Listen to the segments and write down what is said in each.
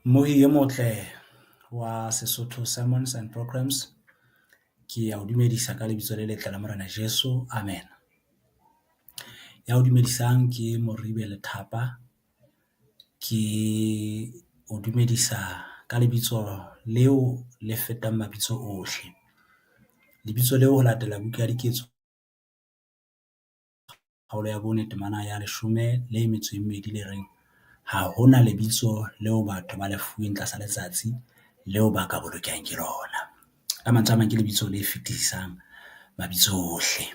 Mmohi e motle wa Sesotho Sermons and Programs. Ke a o dumedisa ka lebitso le letle la Morena Jesu. Amen. Ya o dumedisang ke Moribe Lethapa. Ke o dumedisa ka lebitso leo le fetang mabitso ohle. Lebitso leo ho latela buka ya diketso kgaolo ya 4 temana ya 12 le reng ha hona lebitso leo batho ba lefuweng tlasa letsatsi leo ba ka bolokehang ke lona. Ka mantswe a mang ke lebitso le fetisisang mabitso ohle.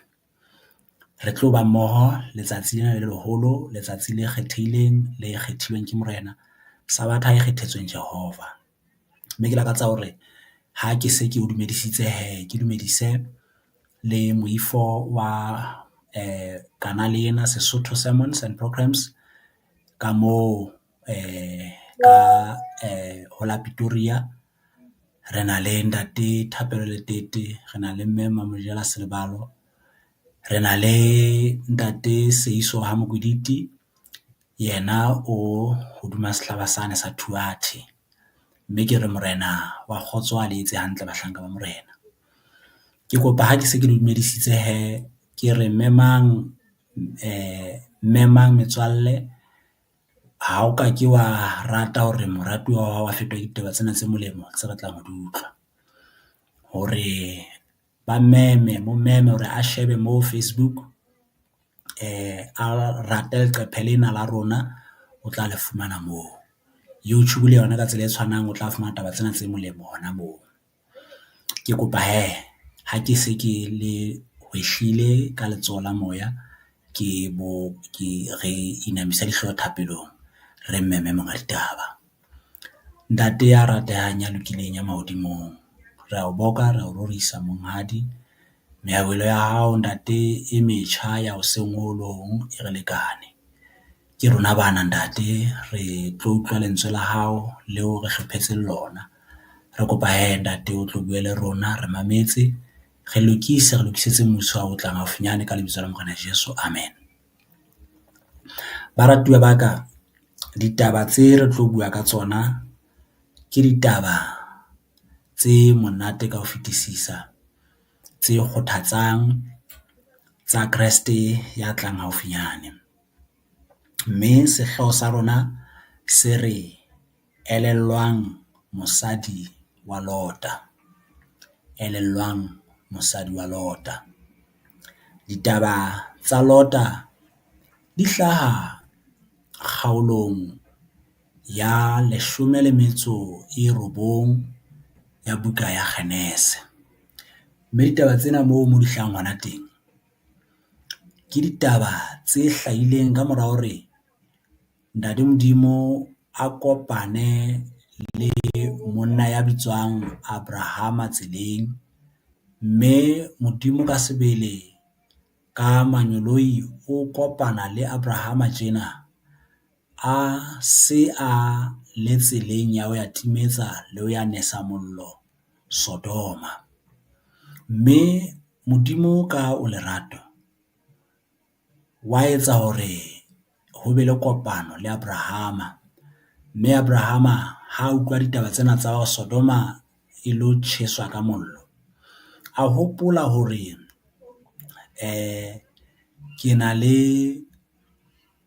Re tlo ba mmoho letsatsi lena le leholo, letsatsi le kgethehileng, le kgethilweng ke Morena, Sabatha e kgethetsweng Jehova. Mme ke lakatsa hore ha ke se ke o dumedisitse ke dumedise le moifo wa kanale ena Sesotho Sermons and Programs ka moo ka ho la Pretoria. Re na le Ntate Thapelo Letete, re na le Mme Mamojela Selebalo, re na le Ntate Seiso ha Mokuditi, yena o hoduma sehlaba sane sa Thuathe. Mme ke re Morena wa kgotswa le etse hantle bahlanka ba Morena. Ke kopa ha ke se ke le dumedisitse ke re memang metswalle, ha o ka ke wa rata hore moratuwa wa hao a fetwa ke ditaba tsena tse molemo tse re tlang ho di utlwa. Hore mo meme hore a shebe mo Facebook, a rate leqephe lena la rona, o tla le fumana moo. YouTube le yona ka tsela e tshwanang, o tla fumana taba tsena tse molemo hona moo. Ke kopa ha ke se ke le hwehlile ka letsoho la moya, re inamisa dihlooho thapelong, re mmeme monga ditaba. Ntate ya ratehang, ya lokileng, ya mahodimong, re a o boka, re a o rorisa monghadi. Mehabelo ya hao ntate e metjha ya hoseng ho long e re lekane. Ke rona bana ntate, re tlo utlwa lentswe la hao leo re hlophetseng lona. Re kopa ntate o tlo bue le rona, re mametse, re lokisetse mmuso wa o tlang haufinyane ka lebitso la Morena Jesu. Amen. Baratuwa ba ka, ditaba tse re tlo bua ka tsona ke ditaba tse monate ka ho fetisisa, tse kgothatsang, tsa Kreste ya tlang haufinyane. Mme sehlooho sa rona se re elellwang mosadi wa lota. Elellwang mosadi wa lota. Ditaba tsa lota di hlaha kgaolong ya 19 ya buka ya Kgenese. Mme ditaba tsena moo di hlahang hona teng, ke ditaba tse hlahileng ka mora hore Ntate Modimo a kopane le monna ya bitswang Abrahama tseleng. Mme Modimo ka sebele, ka manyoloi, o kopana le Abrahama tjena a se a le tseleng ya ho ya timetsa le ho ya nesa mollo Sodoma. Mme Modimo ka o lerato wa etsa hore ho be le kopano le Abrahama. Mme Abrahama ha utlwa ditaba tsena tsa Sodoma e lo tjheswa ka mollo, a hopola hore ke na le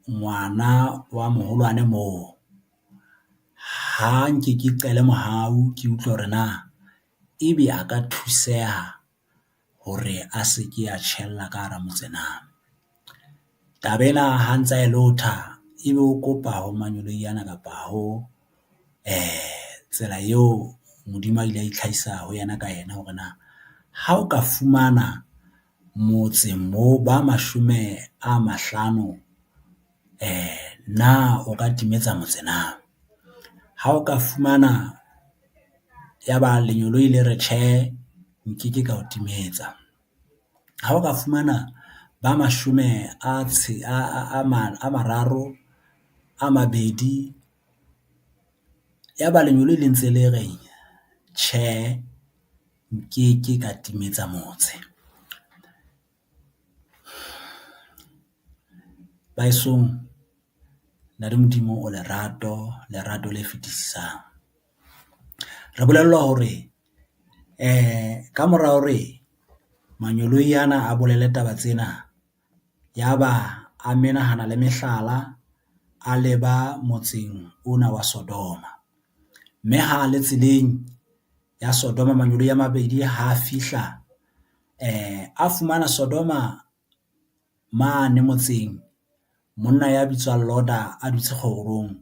ngwana wa moholwane moo. Ha nke ke qele mohau, ke utlwe hore na ebe a ka thuseha hore a se ke a tjhella ka hara motse na. Taba ena ha ntsa e lotha, ebe o kopa ho manyoloi ana kapa ho tsela eo Modimo a ile a itlhahisa ho yena ka yena hore na ha o ka fumana motse moo ba 50, na o ka timetsa motse na. Ha o ka fumana yaba lenyoloi le re tjhe, nkeke ka o timetsa. Ha o ka fumana ba 30, yaba lenyoloi le ntse le re tjhe, nkeke ka timetsa motse. Baesong, Ntate Modimo o lerato, lerato le fetisisang. Re bolellwa hore ka mora hore manyoloi ana a bolele taba tsena, yaba a menahana le mehlala a leba motseng ona wa Sodoma. Mme ha le tseleng ya Sodoma manyoloi a mabedi ha a fihla a fumana Sodoma mane motseng, monna ya bitswang Lota a dutse kgorong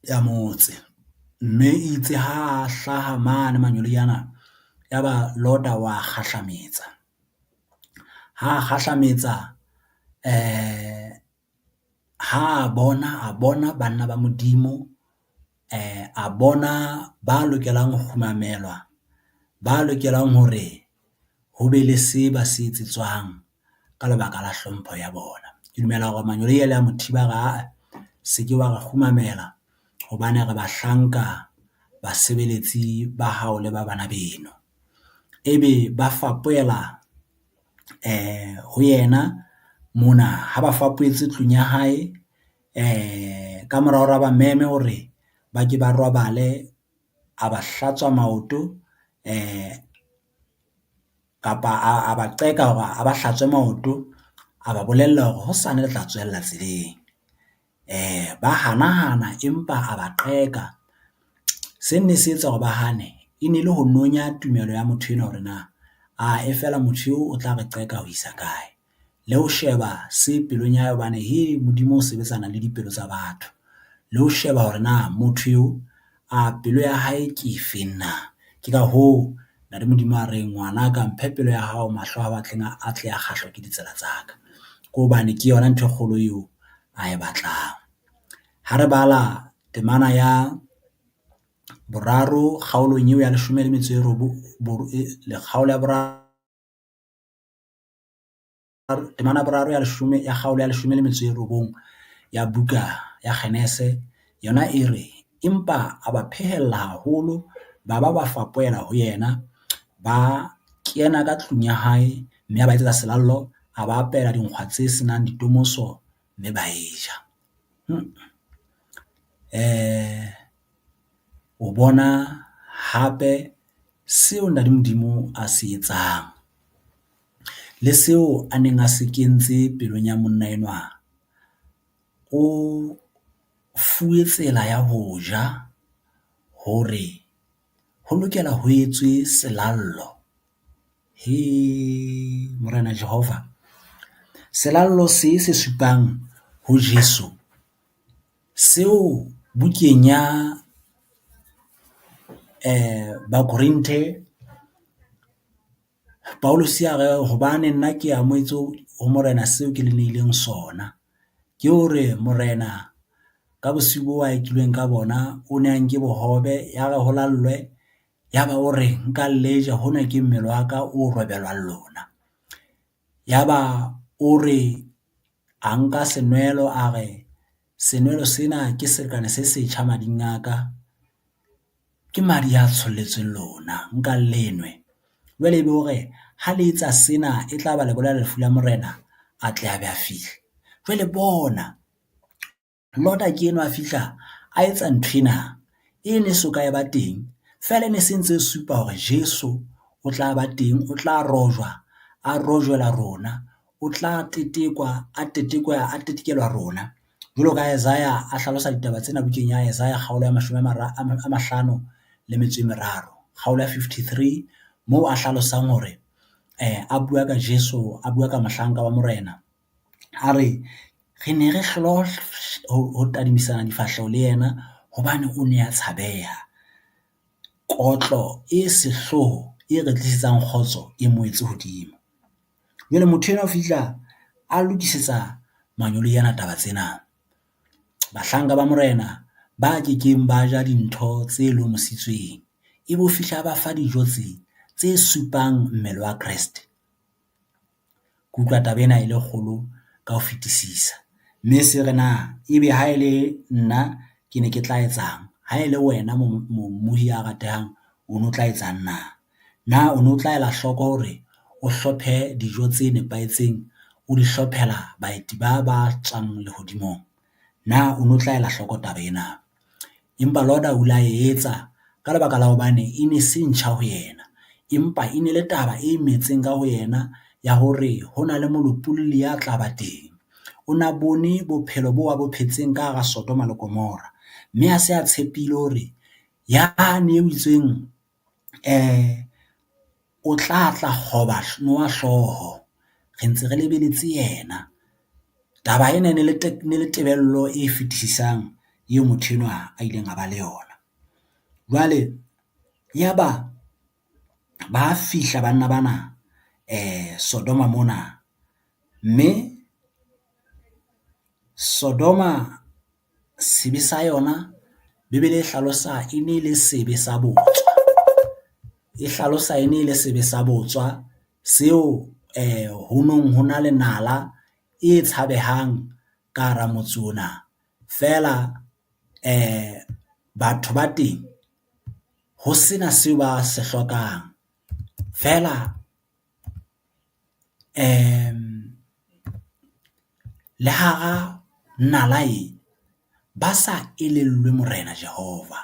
ya motse. Mme itse ha a hlaha mane manyoloi ana, yaba Lota wa kgahlametsa. Ha a kgahlametsa ha a bona banna ba Modimo, a bona ba lokelang ho kgumamelwa, ba lokelang hore ho be le se ba se etsetswang ka lebaka la hlompho ya bona. Ke dumela hore manyoloi a le a Mothiba se ke wa re kgumamela hobane re bahlanka basebeletsi ba hao le ba bana beno. Ebe ba fapohela ho yena mona, ha ba fapohetse tlung ya hae ka mora hore ba meme hore ba ke ba robale, a ba hlatswa maoto kapa a ba qeka hore a ba hlatswe maoto, a ba bolella hore hosane le tla tswella tseleng. Ba hanahana empa a ba qeka. Se ne se etsa hore ba hane e ne le ho nonya tumelo ya motho enwa hore na e fela motho eo o tla re qeka ho isa kae, le ho sheba se pelong ya hae hobane Modimo o sebetsana le dipelo tsa batho, le ho sheba hore na motho eo pelo ya hae ke efeng na. Ke ka hoo Ntate Modimo a reng, ngwanaka mphe pelo ya hao, mahlo a batleng a tle a kgahlwa ke ditsela tsa ka, ke hobane ke yona ntho e kgolo eo a e batlang. Ha re bala temana ya boraro kgaolong eo ya 19, kgaolo ya boraro, temana ya boraro ya kgaolo ya 19 ya buka ya Kgenese, yona e re, empa a ba phehella haholo, ba fapohela ho yena, ba kena ka tlung ya hae, mme a ba etsetsa selallo, a ba apela dinkgwa tse senang ditomoso, mme ba e ja. O bona hape seo Ntate Modimo a se etsang, le seo a neng a se kentse pelong ya monna enwa. O fuwe tsela ya ho ja hore ho lokela ho etswe selallo. Morena Jehova, selallo se supang ho Jesu, seo bukeng ya Bakorinte Paulus a re, hobane nna ke amoetse ho morena seo ke le neileng sona, ke hore morena ka bosiu bo a ekilweng ka bona, o ne a nke bohobe, ya re ho lallwe, yaba o re nka leja, hona ke mmele wa ka o robelwang lona. Yaba o re a nka senwelo, a re senwelo sena ke selekane se setjha mading a ka, ke madi a tsholletsweng lona, nka lenwe. Jwale ebe hore ha le etsa sena e tla ba le bolela lefu la morena a tle a be a fihla. Jwale bona Lota ke eno a fihla a etsa nthwena e ne soka e ba teng, fela ne se ntse supa hore Jesu o tla ba teng, o tla rojwa, a rojwela rona, o tla tetekwa, a tetekelwa rona. Jwalo ka Isaiah a hlalosa ditaba tsena bukeng ya Isaiah kgaolo ya 53, kgaolo ya 53, moo a hlalosang hore a bua ka Jesu, a bua ka mohlanka wa morena, a re re ne re hlola ho tadimisana difahleho le yena hobane o ne a tshabeha. Kotlo e sehloho e re tlisetsang kgotso e moetse hodimo. Jwale motho enwa o fihla a lokisetsa manyoloi ana taba tsena. Bahlanka ba morena ba kekeng ba ja dintho tse lomositsweng, ebe o fihla ba fa dijo tse supang mmele wa Kreste. Ke utlwa taba ena e le kgolo ka ho fetisisa, mme se re na ebe ha e le nna ke ne ke tla etsang, ha e le wena momohi ya ratehang, o no tla etsang na o no tla ela hloko hore o hlophe dijo tse nepahetseng, o di hlophela baeti ba tswang lehodimong, na o no tla ela hloko taba ena. Empa Lord o la etsa ka lebaka la hobane e ne se ntjha ho yena, empa e ne le taba e metseng ka ho yena ya hore ho na le molopolli ya tla ba teng. O na bone bophelo bo a bo phetseng ka hara Sodoma le Gomora, mme a se a tshepile hore yane eo itsweng o tla kgoba noa hlooho. Re ntse re lebeletse yena. Taba ena ne le tebello e fetisisang eo motho enwa a ileng a ba le yona. Jwale yaba ba fihla banna bana Sodoma mona, mme Sodoma sebe sa yona Bibele e hlalosa e ne le sebe sa botswa. E hlalosa e ne le sebe sa botswa seo ho nong ho na le nala e tshabehang ka hara motse ona. Feela batho ba teng ho sena seo ba se hlokang. Feela le hara nala e ba sa elellwe Morena Jehova.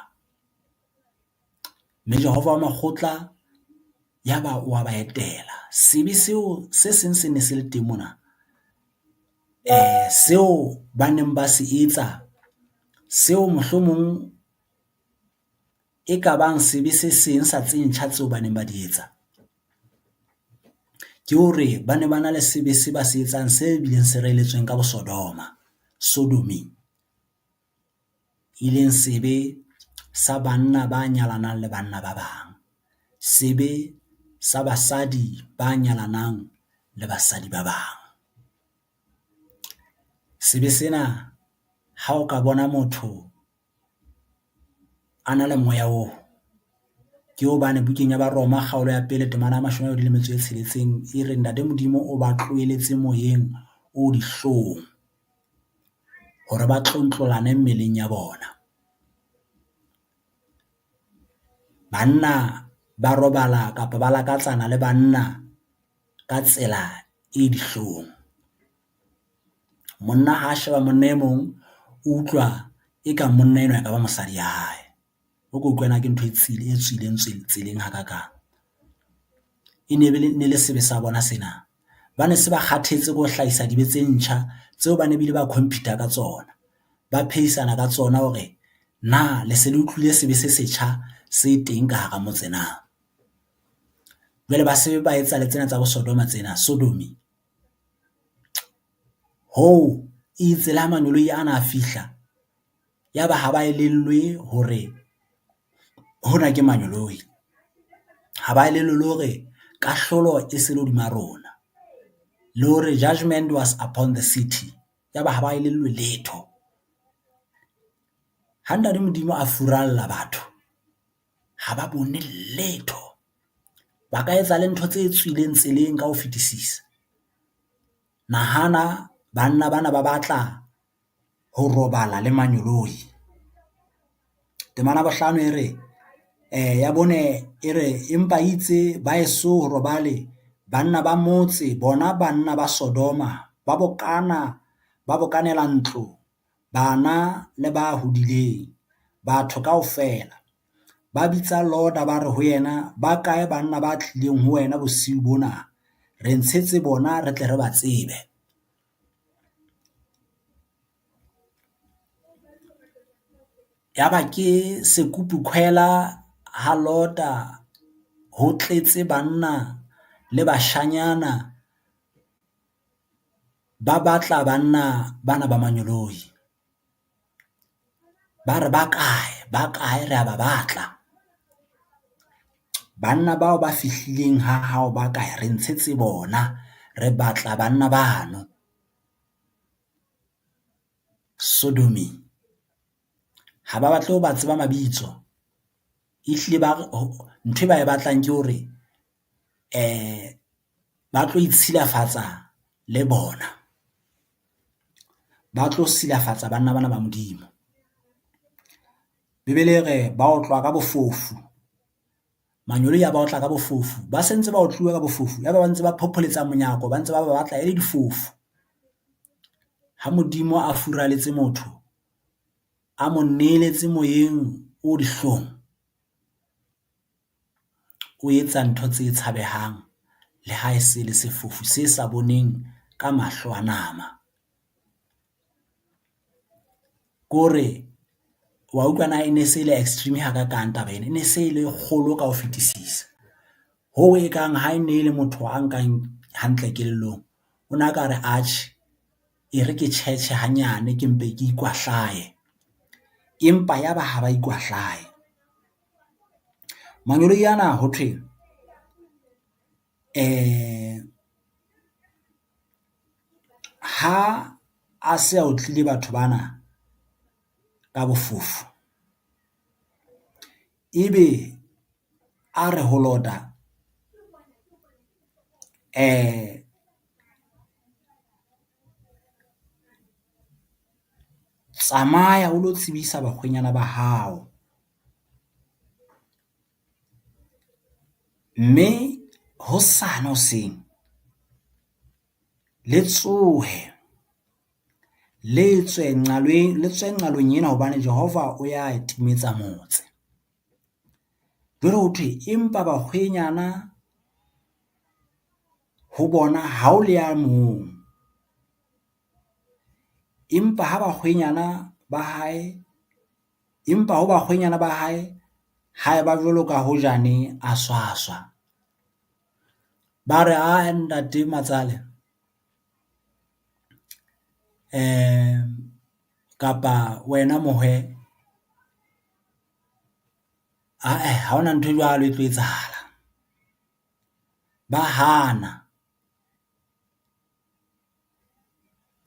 Mme Jehova wa makgotla yaba o a ba etela. Sebe seo se seng se ne se le teng mona, seo ba neng ba se etsa, seo mohlomong e ka bang sebe se seng sa tse ntjha tseo ba neng ba di etsa, ke hore ba ne ba na le sebe se ba se etsang se bileng se reeletsweng ka bo Sodoma, sodomy, ileng sebe sa banna ba nyalanang le banna ba bang, sebe sa basadi ba nyalanang le basadi ba bang. Sebe sena ha o ka bona motho a na le moya oo, ke hobane bukeng ya Baroma kgaolo ya 1 temana 16 e re Ntate Modimo o ba tloeletse moyeng o dihlong hore ba tlontlolane mmeleng ya bona. Banna ba robala kapa ba lakatsana le banna ka tsela e dihlong. Monna ha sheba monna e mong o utlwa eka monna enwa e ka ba mosadi ya hae. O ko utlwana ke ntho e tswileng tseleng hakakang. E ne le sebe sa bona sena. Ba ne se ba kgathetse go hlahisa dibe tse ntjha tseo ba ne bile ba computer ka tsona. Ba phehisana ka tsona hore na le se le utlwile sebe se setjha se teng ka hara motse na. Jwale ba sebe ba etsa le tsena tsa bo Sodoma tsena, sodomy. Ho itse la manyoloi ana a fihla, yaba ha ba elellwe hore hona ke manyoloi. Ha ba elellwe hore kahlolo e se le hodima rona, le hore judgment was upon the city. Yaba ha ba elellwe letho. Ha Ntate Modimo a furalla batho, ha ba bone letho. Ba ka etsa le ntho tse tswileng tseleng ka ho fetisisa. Nahana banna bana ba batla ho robala le manyoloi. Temana 5 e re ya bone e re empa itse ba eso ho robale banna ba motse, bona banna ba Sodoma ba bokanela ntlo, bana le ba hodileng, batho kaofela. Ba bitsa Lord ba re ho yena, ba kae banna ba tlileng ho wena bosiu bona? Re ntshetse bona re tle re ba tsebe. Yaba ke sekupukhwela ha Lota ho tletse banna le bashanyana ba batla banna bana ba manyoloi. Ba re ba kae re a ba batla. Banna bao ba fihlileng ha hao ba kae? Re ntshetse bona, re batla banna bano. Sodomy. Ha ba batle ho ba tseba mabitso. Ehlile ba ntho e ba e batlang ke hore ba tlo itshilafatsa le bona. Ba tlo silafatsa banna bana ba Modimo. Bibele re ba otlwa ka bofofu. Manyoloi a ba otla ka bofofu. Ba sentse ba otluwa ka bofofu. Yaba ba ntse ba phopholetsa monyako, ba ntse ba batla e le difofu. Ha Modimo a furaletse motho, a mo neletse moyeng o dihlong, o etsa ntho tse tshabehang le ha e se le sefofu se sa boneng ka mahlo a nama. Kore wa utlwana e ne se le extreme hakakang taba ena, e ne se le kgolo ka ho fetisisa. Ho ekang ha e ne le motho a nkang hantle kelellong, o na ka re atjhe e re ke tjhetjhe hanyane ke mpe ke ikwahlaye, empa yaba ha ba ikwahlaye. Manyolo ana ho thwe ha a se a utlwile batho bana ka bofofu, ebe a re ho lota tsamaya o lo tsebisa bakgwenyana ba hao, mme hosane hoseng le tsohe le tswe nqalong ena hobane Jehova o ya timetsa motse. Jwale ho thwe empa bakgwenyana ho bona ha o le ya mong, empa ho bakgwenyana ba hae ha eba jwalo ka hojane a swaswa. Ba re ntate Matsale kapa wena mohwe, ha hona ntho e jwalo e tlo etsahala. Ba hana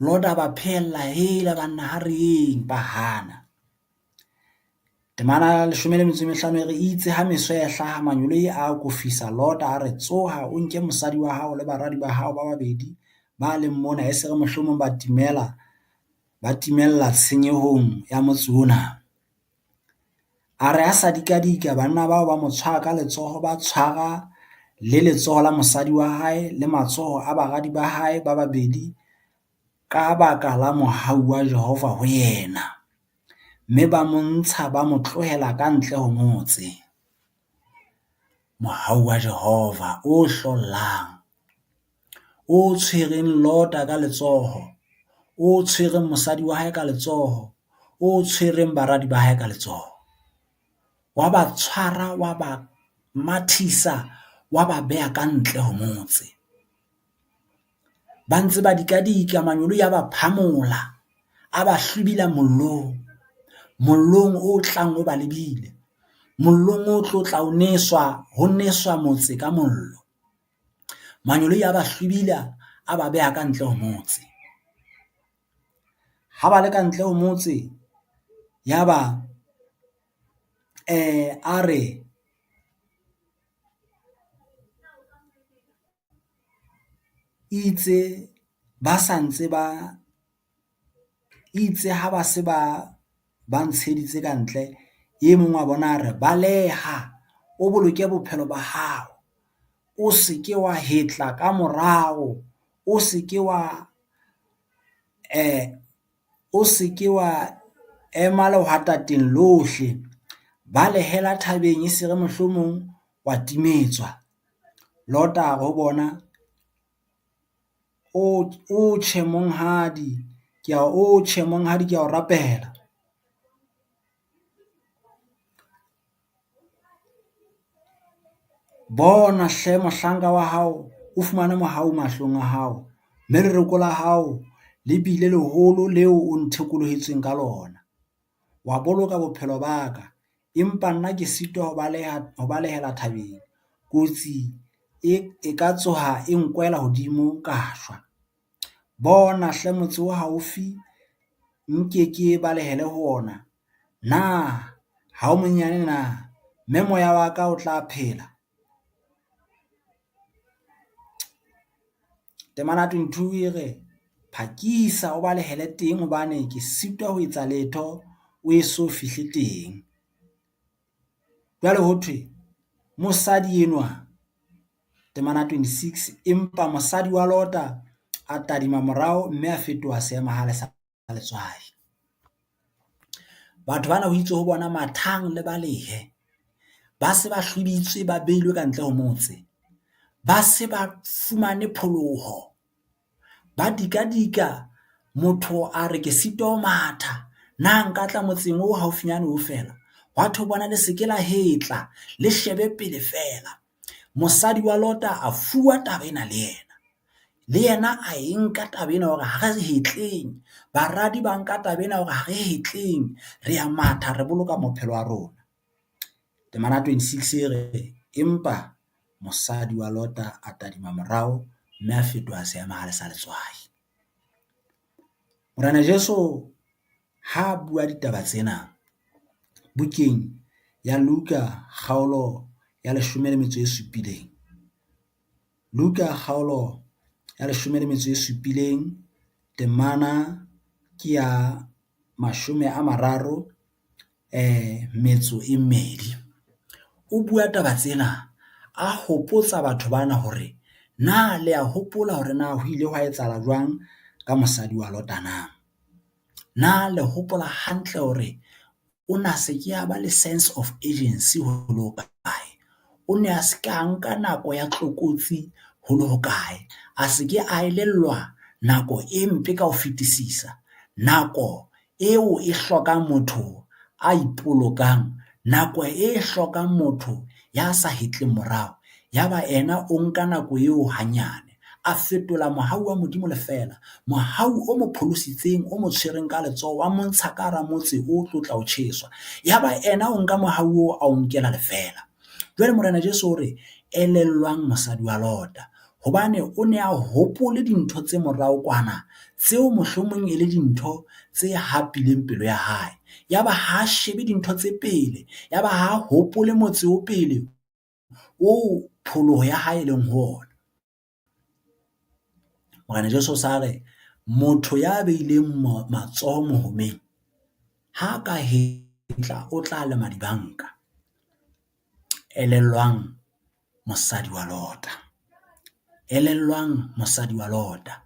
Lord a ba phehella hela banna ha re yeng, ba hana. Temana 15 e re itse ha meso e hlaha manyoloi a kofisa, Lord a re tsoha o nke mosadi wa hao le baradi ba hao ba babedi ba leng mona, e se re mohlomong ba timella tshenyehong ya motse ona. A re a sa dikadika banna bao ba mo tshwara ka letsoho, ba tshwara le letsoho la mosadi wa hae le matsoho a baradi ba hae ba babedi ka baka la mohau wa Jehova ho yena, mme ba montsha ba mo tlohela ka ntle ho motse. Mohau wa Jehova o hlollang, o tshwereng Lota ka letsoho, o tshwereng mosadi wa hae ka letsoho, o tshwereng baradi ba hae ka letsoho, wa ba tshwara, wa ba mathisa, wa ba beha ka ntle ho motse. Ba ntse ba dikadika manyolo ya ba phamola, a ba hlwibila mollong o tlang o ba lebile, mollong o tlo tla ho neswa motse ka mollo. Manyolo ya ba hlwibila, a ba beha ka ntle ho motse. Ha ba le ka ntle ho motse, ya ba a re itse ba santse itse ha ba se ba ntsheditse ka ntle, e mong wa bona a re baleha o boloke bophelo ba hao, o se ke wa hetla ka morao, o se ke wa ema lehwatateng lohle, balehela thabeng e se re mohlomong wa timetswa. Lota a re ho bona, o tjhe monghadi ke a o rapela. Bona hle mohlanka wa hao o fumane mohau mahlong a hao, mme lereko la hao le bile leholo leo o nthekolohetsweng ka lona. Wa boloka bophelo ba ka, empa nna ke sitwa ho balehela thabeng. Kotsi e ka tsoha e nkwela hodimo ka shwa. Bona hle motse o haufi, nkeke balehele ho ona. Na ha o monyane na, mme moya wa ka o tla phela. Temana 22 e re phakisa o balehele teng hobane ke sitwa ho etsa letho o e so fihle teng. Jwale ho thwe mosadi enwa, temana 26, empa mosadi wa Lota a tadima morao mme a fetoha seemahale sa letswai. batho bana ho itse ho bona mathang le balehe, ba se ba hlwibitswe ba beilwe ka ntle ho motse, ba se ba fumane pholoho, ba dikadika, motho a re ke sito matha na nka tla motseng o haufinyane ho fela, wa tho bona le seke la hetla le shebe pele fela. Mosadi wa Lota a fuwa taba ena le yena a e nka taba ena hore ha re hetleng, baradi ba nka taba ena hore ha re hetleng, re a matha re boloka mophelo wa rona. Temana 26 re empa mosadi wa Lota a tadima morao mme a fetoha seema sa letswai. Morena Jesu ha bua ditaba tsena bukeng ya Luka kgaolo ya 17, Luka kgaolo ya 17, temana ke ya 32. O bua taba tsena a hopotsa batho bana hore na le a hopola hore na ho ile hwa etsahala jwang ka mosadi wa Lota na le hopola hantle hore o na se ke a ba le sense of urgency ho lo kae, o ne a se ka nka nako ya tlokotsi ho lo kae, a se ke a elellwa nako e mpe ka ho fetisisa, nako eo e hlokang motho a ipolokang, nako e hlokang motho ya sa hetleng morao, yaba ena o nka nako eo hanyane, a fetola mohau wa modimo lefela, mohau o mo pholositseng, o mo tshwereng ka letsoho, wa montsha ka hara motse o tlotla o tjheswa, yaba ena o nka mohau o a o nkela lefela. Jwale Morena Jesu o re elellwang mosadi wa Lota, hobane o ne a hopole dintho tse morao kwana tseo mohlomong e le dintho tse hapileng pelo ya hae, yaba ha shebe dintho tse pele, yaba ha hopole motse o pele o pholoho ya hae leng ho ona. Morena Jesu sa re motho ya beileng matsoho mohomeng ha ka hetla o tla lema dibanka. Elellwang mosadi wa Lota, elellwang mosadi wa Lota,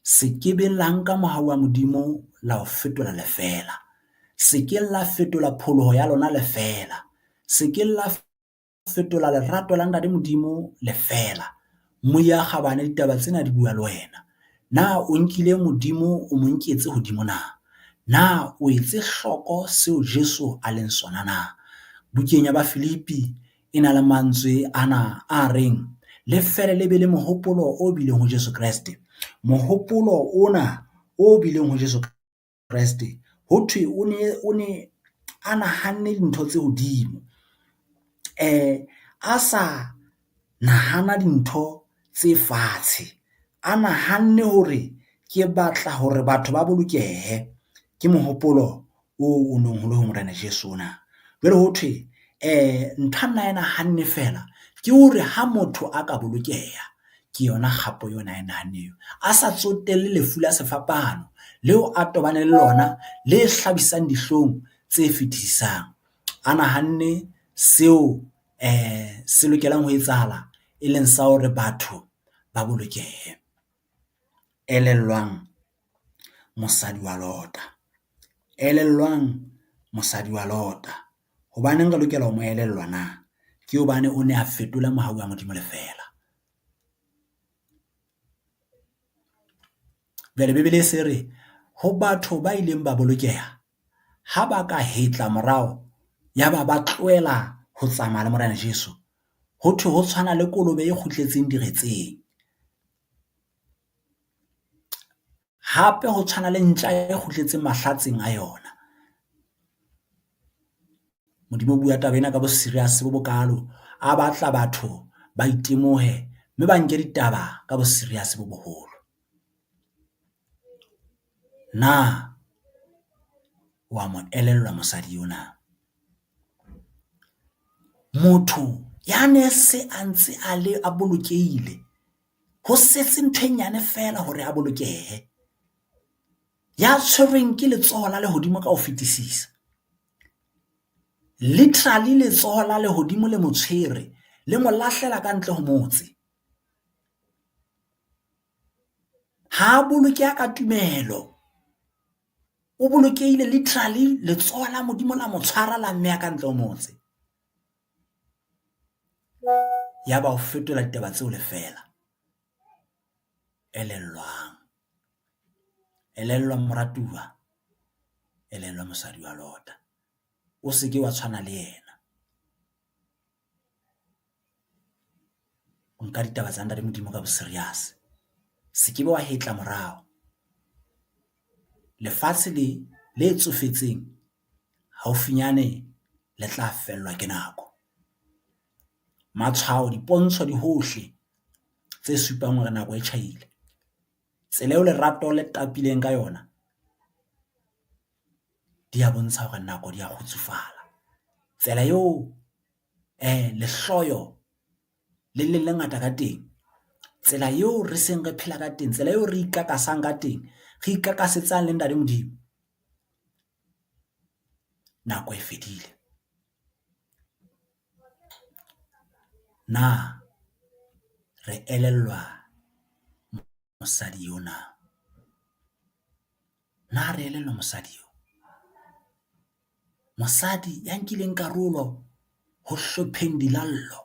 se ke be la nka mohau wa modimo la o fetola lefela, se ke la fetola pholoho ya lona lefela, se ke la fetola lerato la ntate modimo lefela. Moya kgabane ditaba tsena di bua le wena, na o nkile modimo o mo nketse hodimo na o etse hloko seo Jesu a leng sona na? Bukeng ya ba Filipi e na le mantswe ana a reng le fele le be le mohopolo o bileng ho Jesu Kriste. Mohopolo ona o bileng ho Jesu Kriste, ho thwe o ne a nahanne dintho tse hodimo, a sa nahana dintho tse fatshe, a nahanne hore ke batla hore batho ba bolokehe. Ke mohopolo o nong ho le ho Morena Jesu na. Jwale ho thwe ntho nna ena hanne fela ke hore ha motho a ka bolokeha, ke yona kgapo yona e nahaneng, a sa tsotelle lefu la sefapano leo a tobaneng le lona le hlabisang dihlong tse fetisisang, a nahanne seo se lokelang ho etsahala e leng sa hore batho ba bolokehe. Elellwang mosadi wa Lota, elellwang mosadi wa Lota. Hobaneng re lokela ho mo elellwa na? Ke hobane o ne a fetola mohau wa modimo lefela. Jwale Bebele se re ho batho ba ileng ba bolokeha, ha ba ka hetla morao yaba ba tlohela ho tsamaya le Morena Jesu, ho thwe ho tshwana le kolobe e kgutletseng diretseng, hape ho tshwana le ntja e kgutletseng mahlatseng a yona. Modimo bua taba ena ka bo serious bo bokalo, a batla batho ba itemohe mme ba nke ditaba ka bo serious bo boholo. Na wa mo elellwa mosadi yona? Motho ya ne se a ntse a le a bolokehile, ho setse ntho e nyane fela hore a bolokehe, ya tshwerweng ke letsoho la lehodimo ka ho fetisisa, literally letsoho la lehodimo le motshwere le mo lahlela ka ntle ho motse, ha bolokeha ka tumelo. o bolokehile literally letsoho la Modimo la mo tshwara la mmeya ka ntle o motse. Ya ba o fetola ditaba tseo le fela. Elellwang moratuwa, elellwa mosadi wa lota. O seke wa tshwana le yena. O nka ditaba tsa Ntate Modimo ka bo serious. Sekebe wa hetla morao. Lefatshe le tsofetseng haufinyane le tla fellwa ke nako. Matshwao dipontsho di hohle tse supang hore nako e tjhaile. Tsela eo lerato le tapileng ka yona di a bontsha hore nako di a kgutsufala. Tsela eo lehloyo le ngata ka teng. Tsela eo re seng re phela ka teng, tsela eo re ikakasang ka teng, re ikakasetsang le Ntate Modimo. Nako e fedile. Na re elellwa mosadi yona? Na re elellwa mosadi yo? Mosadi ya nkileng karolo ho hlopheng dilallo.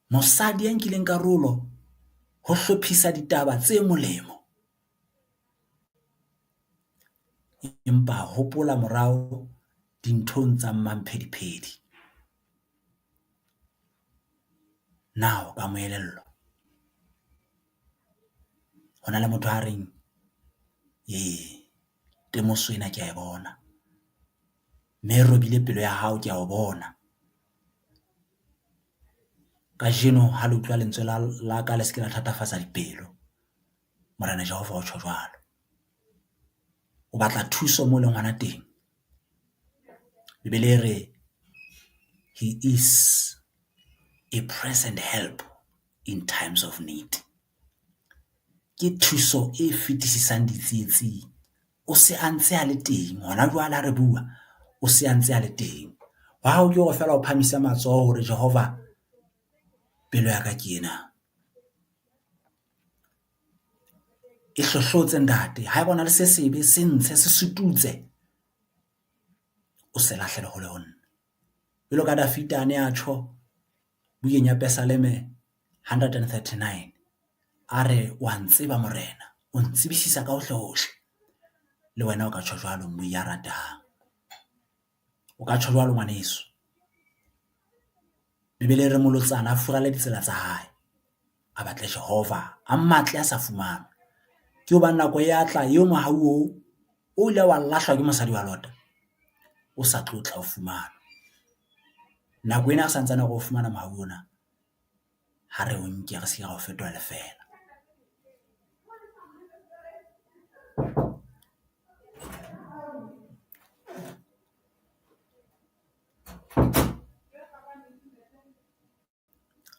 Mosadi ya nkileng karolo ho hlophisa ditaba tse molemo. Empa hopola morao dinthong tsa mmamphediphedi. Now ka moelello. Hona le motho a reng temoso ena ke a e bona. Mme robile pelo ya hao ke a o bona. Kajeno ha le utlwa lentswe la ka le se ke la thatafatsa dipelo. Morena Jehova o tjho jwalo. O batla thuso mo le ngwana teng. Bibele re he is a present help in times of need. Ke thuso e fetisisang ditsietsing. O se a ntse a le teng. Hona jwale re bua, o se a ntse a le teng. Wa hao ke hore fela o phamisa matsoho hore Jehova, pelo ya ka ke ena. E hlohlotse ntate. Ha e bona le se sebe, se ntshe, se sututse. O se lahlele hole ho nna. Belo ka Dafita ane a tjho bukeng ya Psalm 139. A re wa ntseba morena, o ntsebisisa ka hohle hohle. Le wena o ka tjho jwalo mo ya ratang. O ka tjho jwalo ngwaneso. Bibele re molotsana a furale ditsela tsa hae. A batle Jehova, a mmatle a sa fumana. Ke ho ba nako ya tla eo mohau o ile wa lahlwa ke mosadi wa lota. O sa tlo tla o fumana. Nako ena sa ntsana go fumana mohau ona. Ha re o nke re se ka go fetola le fela.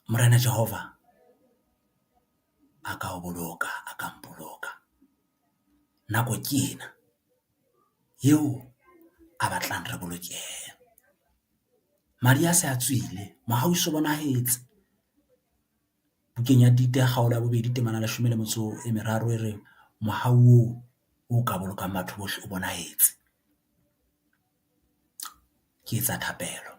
Morena Jehova a ka o boloka, a ka mpoloka. Nako ke ena eo a batlang re bolokehe. Madi a se a tswile, mohau so bonahetse. Bukeng ya Tite kgaolo ya 2 temana 13 e re mohau o ka bolokang batho bohle o bonahetse. Ke etsa thapelo.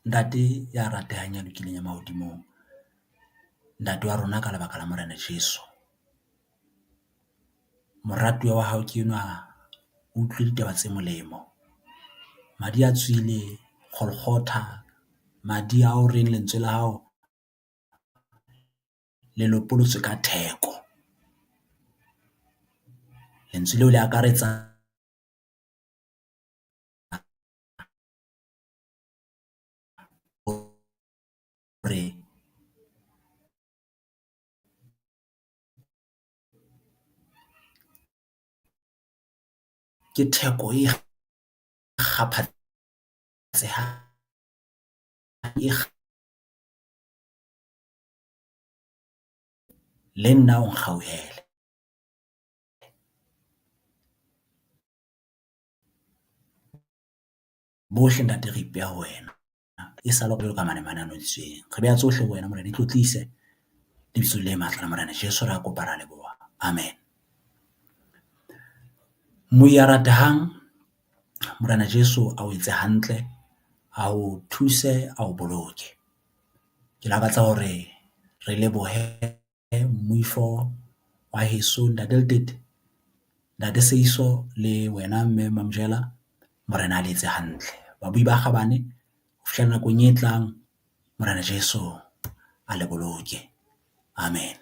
Ntate ya ratehang ya lokileng ya mahodimong. Ntate wa rona ka lebaka la Morena Jesu. Moratuwa wa hao ke enwa o utlwe ditaba tse molemo. Madi a tswile, kgolkgotha, madi a o reng lentswe la hao le lopolotswe ka theko. Lentswe leo le akaretsa hore ke theko e kgaphatsehang le nna o nkgauhele. Bohle ntate re ipeha ho wena. E sa le ka manemane a nodisweng. Re beha tsohle ho wena morena, itlotlise lebitso le matla la Morena Jesu, re a kopa ra leboha. Amen. Moi a ratehang, Morena Jesu a o etse hantle, a o thuse, a o boloke. Ke lakatsa hore re lebohe moifo wa heso Ntate Letete, Ntate Seiso le wena Mme Mamjela, Morena a le etse hantle. Babui ba kgabane, ho fihlela nakong e tlang, Morena Jesu a le boloke. Amen.